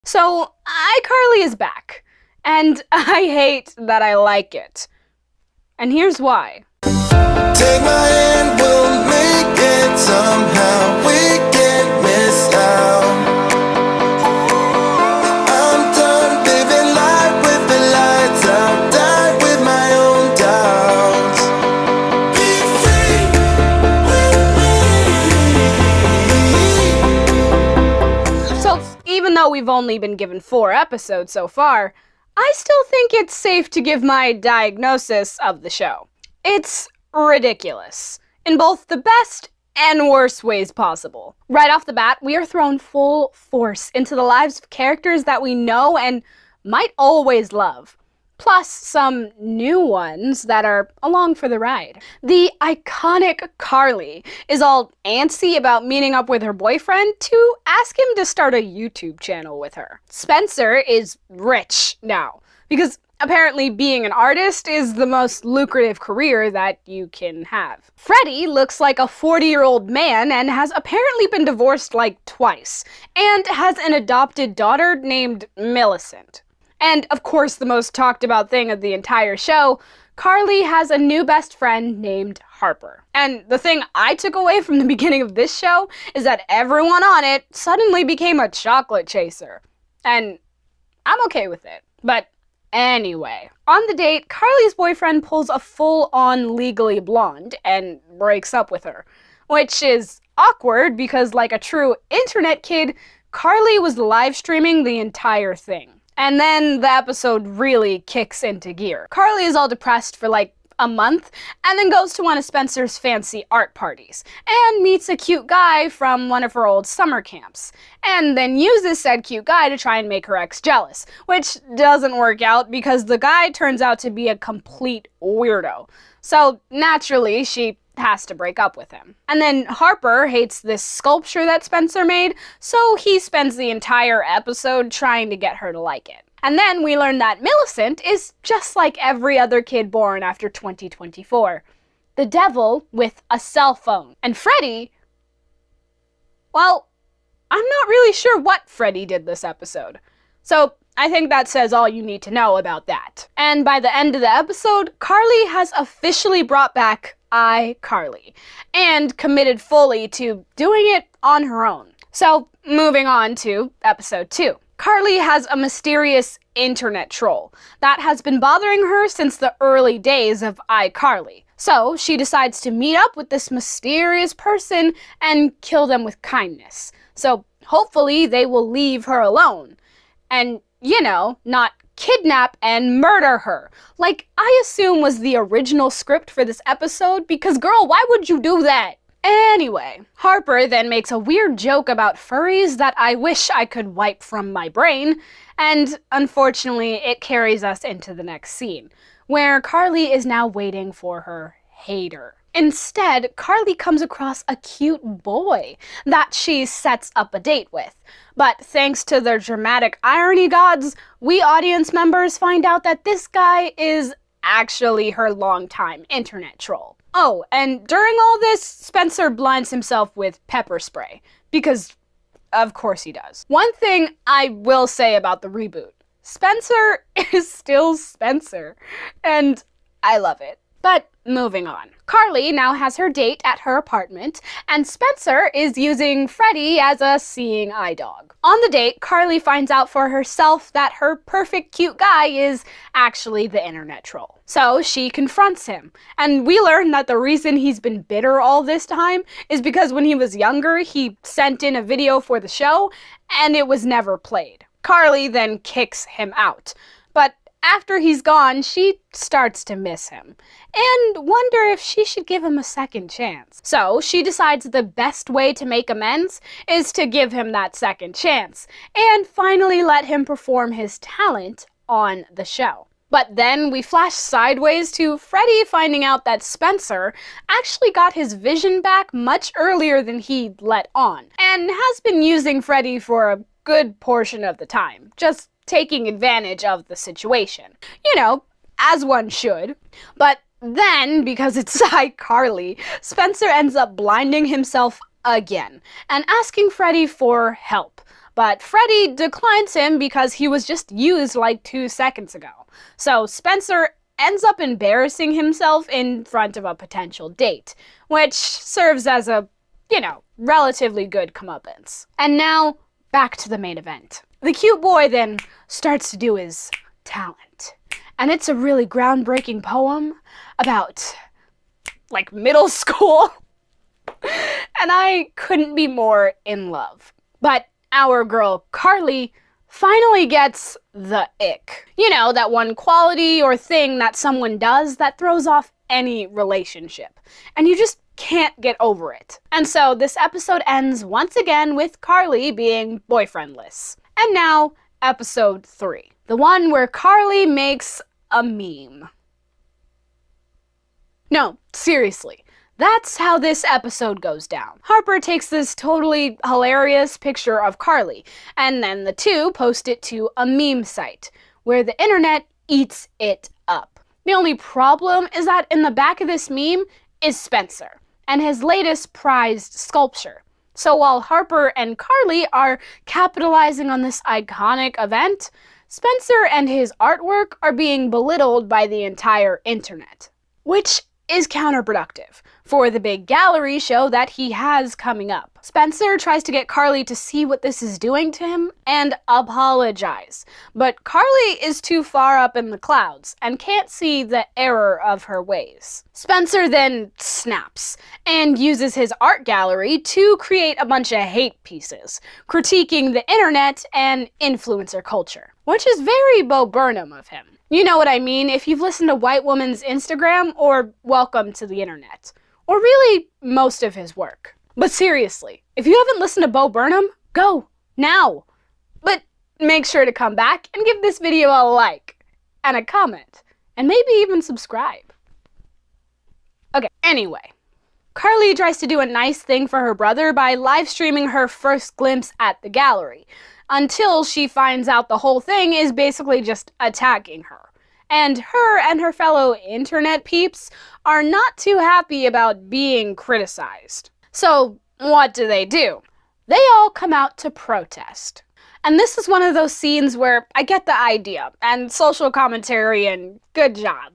So, iCarly is back, and I hate that I like it. And here's why. Take my hand, we'll make it somehow. We can't miss out. I'm done living life with the lights out. Die with my own doubts. Be free with me. So, even though we've only been given 4 episodes so far, I still think it's safe to give my diagnosis of the show. It's ridiculous, in both the best and worst ways possible. Right off the bat, we are thrown full force into the lives of characters that we know and might always love, plus some new ones that are along for the ride. The iconic Carly is all antsy about meeting up with her boyfriend to ask him to start a YouTube channel with her. Spencer is rich now, because apparently being an artist is the most lucrative career that you can have. Freddie looks like a 40-year-old man and has apparently been divorced like twice, and has an adopted daughter named Millicent. And of course, the most talked about thing of the entire show, Carly has a new best friend named Harper. And the thing I took away from the beginning of this show is that everyone on it suddenly became a chocolate chaser. And I'm okay with it. But anyway, on the date, Carly's boyfriend pulls a full-on Legally Blonde and breaks up with her, which is awkward because, like a true internet kid, Carly was live streaming the entire thing. And then the episode really kicks into gear. Carly is all depressed for like a month, and then goes to one of Spencer's fancy art parties, and meets a cute guy from one of her old summer camps, and then uses said cute guy to try and make her ex jealous, which doesn't work out because the guy turns out to be a complete weirdo. So naturally, she has to break up with him. And then Harper hates this sculpture that Spencer made, so he spends the entire episode trying to get her to like it. And then we learn that Millicent is just like every other kid born after 2024. The devil with a cell phone. And Freddie, well, I'm not really sure what Freddie did this episode. So I think that says all you need to know about that. And by the end of the episode, Carly has officially brought back iCarly, and committed fully to doing it on her own. So, moving on to episode 2. Carly has a mysterious internet troll that has been bothering her since the early days of iCarly. So, she decides to meet up with this mysterious person and kill them with kindness. So, hopefully they will leave her alone. And, you know, not kidnap and murder her, like I assume was the original script for this episode, because girl, why would you do that? Anyway, Harper then makes a weird joke about furries that I wish I could wipe from my brain, and unfortunately it carries us into the next scene, where Carly is now waiting for her hater. Instead, Carly comes across a cute boy that she sets up a date with. But thanks to the dramatic irony gods, we audience members find out that this guy is actually her longtime internet troll. Oh, and during all this, Spencer blinds himself with pepper spray, because of course he does. One thing I will say about the reboot, Spencer is still Spencer, and I love it. But moving on. Carly now has her date at her apartment, and Spencer is using Freddie as a seeing eye dog. On the date, Carly finds out for herself that her perfect cute guy is actually the internet troll. So she confronts him, and we learn that the reason he's been bitter all this time is because when he was younger, he sent in a video for the show, and it was never played. Carly then kicks him out, but after he's gone, she starts to miss him, and wonder if she should give him a second chance. So she decides the best way to make amends is to give him that second chance, and finally let him perform his talent on the show. But then we flash sideways to Freddie finding out that Spencer actually got his vision back much earlier than he let on, and has been using Freddie for a good portion of the time, just taking advantage of the situation. You know, as one should. But then, because it's iCarly, Spencer ends up blinding himself again and asking Freddie for help but Freddie declines him because he was just used like 2 seconds ago. So Spencer ends up embarrassing himself in front of a potential date, which serves as a, relatively good comeuppance. And now, back to the main event. The cute boy then starts to do his talent. And it's a really groundbreaking poem about, middle school. And I couldn't be more in love. But our girl Carly finally gets the ick. That one quality or thing that someone does that throws off any relationship. And you just can't get over it. And so this episode ends once again with Carly being boyfriendless. And now, episode 3. The one where Carly makes a meme. No, seriously. That's how this episode goes down. Harper takes this totally hilarious picture of Carly, and then the two post it to a meme site, where the internet eats it up. The only problem is that in the back of this meme is Spencer, and his latest prized sculpture. So while Harper and Carly are capitalizing on this iconic event, Spencer and his artwork are being belittled by the entire internet. Which is counterproductive for the big gallery show that he has coming up. Spencer tries to get Carly to see what this is doing to him and apologize, but Carly is too far up in the clouds and can't see the error of her ways. Spencer then snaps and uses his art gallery to create a bunch of hate pieces, critiquing the internet and influencer culture, which is very Bo Burnham of him. You know what I mean if you've listened to White Woman's Instagram or Welcome to the Internet, or really most of his work. But seriously, if you haven't listened to Bo Burnham, go, now. But make sure to come back and give this video a like, and a comment, and maybe even subscribe. Okay, anyway. Carly tries to do a nice thing for her brother by live streaming her first glimpse at the gallery, until she finds out the whole thing is basically just attacking her. And her fellow internet peeps are not too happy about being criticized. So what do? They all come out to protest. And this is one of those scenes where I get the idea, and social commentary, and good job.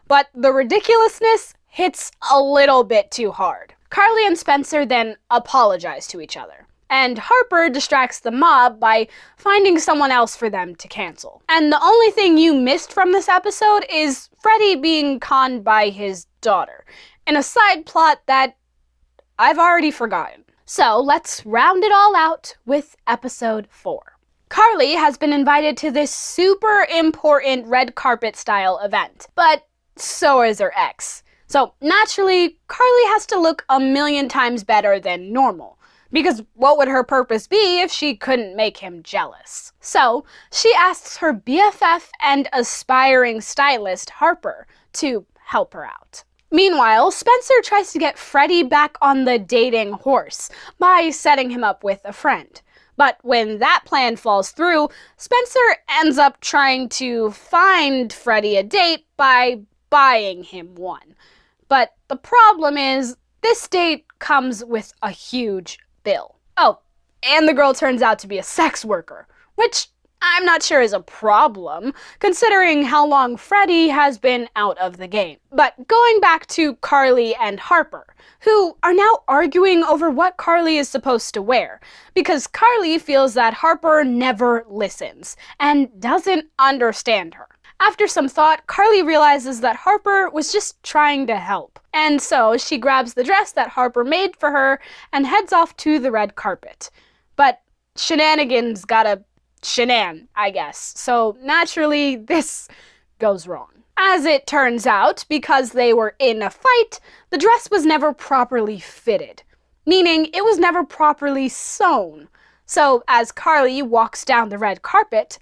But the ridiculousness hits a little bit too hard. Carly and Spencer then apologize to each other, and Harper distracts the mob by finding someone else for them to cancel. And the only thing you missed from this episode is Freddie being conned by his daughter, in a side plot that I've already forgotten. So let's round it all out with episode 4. Carly has been invited to this super important red carpet style event, but so is her ex. So naturally, Carly has to look a million times better than normal, because what would her purpose be if she couldn't make him jealous? So she asks her BFF and aspiring stylist Harper to help her out. Meanwhile, Spencer tries to get Freddie back on the dating horse by setting him up with a friend. But when that plan falls through, Spencer ends up trying to find Freddie a date by buying him one. But the problem is, this date comes with a huge bill. Oh, and the girl turns out to be a sex worker, which I'm not sure is a problem, considering how long Freddie has been out of the game. But going back to Carly and Harper, who are now arguing over what Carly is supposed to wear, because Carly feels that Harper never listens and doesn't understand her. After some thought, Carly realizes that Harper was just trying to help, and so she grabs the dress that Harper made for her and heads off to the red carpet. But shenanigans gotta shenan, I guess, so naturally this goes wrong. As it turns out, because they were in a fight, the dress was never properly fitted, meaning it was never properly sewn. So as Carly walks down the red carpet,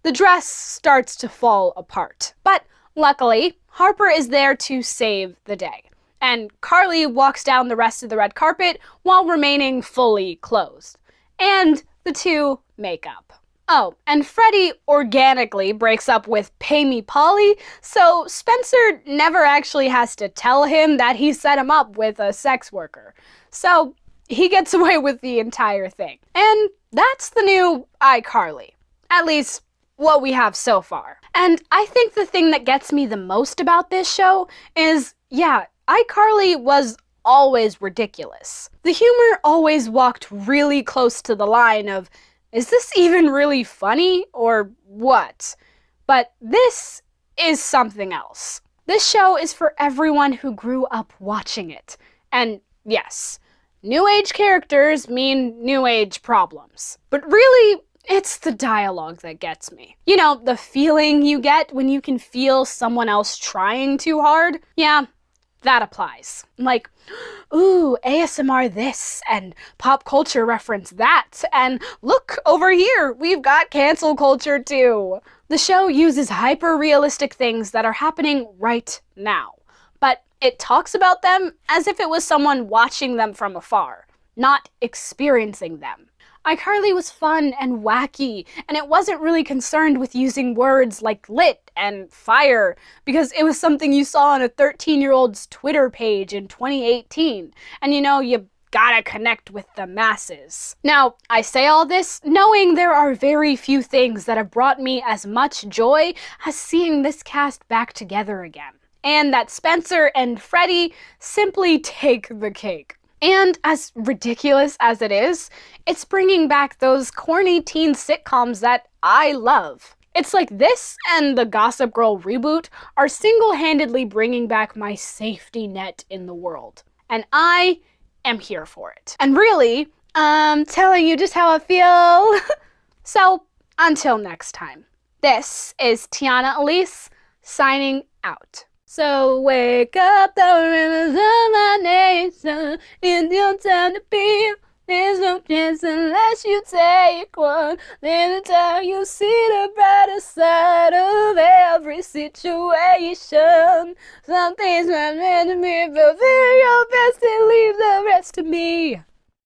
the dress starts to fall apart. But luckily, Harper is there to save the day, and Carly walks down the rest of the red carpet while remaining fully clothed. And the two make up. Oh, and Freddie organically breaks up with Pay Me Polly, so Spencer never actually has to tell him that he set him up with a sex worker. So he gets away with the entire thing. And that's the new iCarly. At least, what we have so far. And I think the thing that gets me the most about this show is, yeah, iCarly was always ridiculous. The humor always walked really close to the line of, is this even really funny or what? But this is something else. This show is for everyone who grew up watching it. And yes, new age characters mean new age problems. But really, it's the dialogue that gets me. You know, the feeling you get when you can feel someone else trying too hard? Yeah, that applies. Like, ooh, ASMR this, and pop culture reference that, and look, over here, we've got cancel culture too. The show uses hyper-realistic things that are happening right now, but it talks about them as if it was someone watching them from afar, not experiencing them. iCarly was fun and wacky, and it wasn't really concerned with using words like lit and fire, because it was something you saw on a 13-year-old's Twitter page in 2018, and you gotta connect with the masses. Now, I say all this knowing there are very few things that have brought me as much joy as seeing this cast back together again, and that Spencer and Freddie simply take the cake. And as ridiculous as it is, it's bringing back those corny teen sitcoms that I love. It's like this and the Gossip Girl reboot are single-handedly bringing back my safety net in the world. And I am here for it. And really, I'm telling you just how I feel. So, until next time, this is Tiana Elise signing out. So wake up the rivers of my nation, it's your time to be. There's no chance unless you take one. Then until you see the brighter side of every situation. Some things are meant to be, but do your best and leave the rest to me.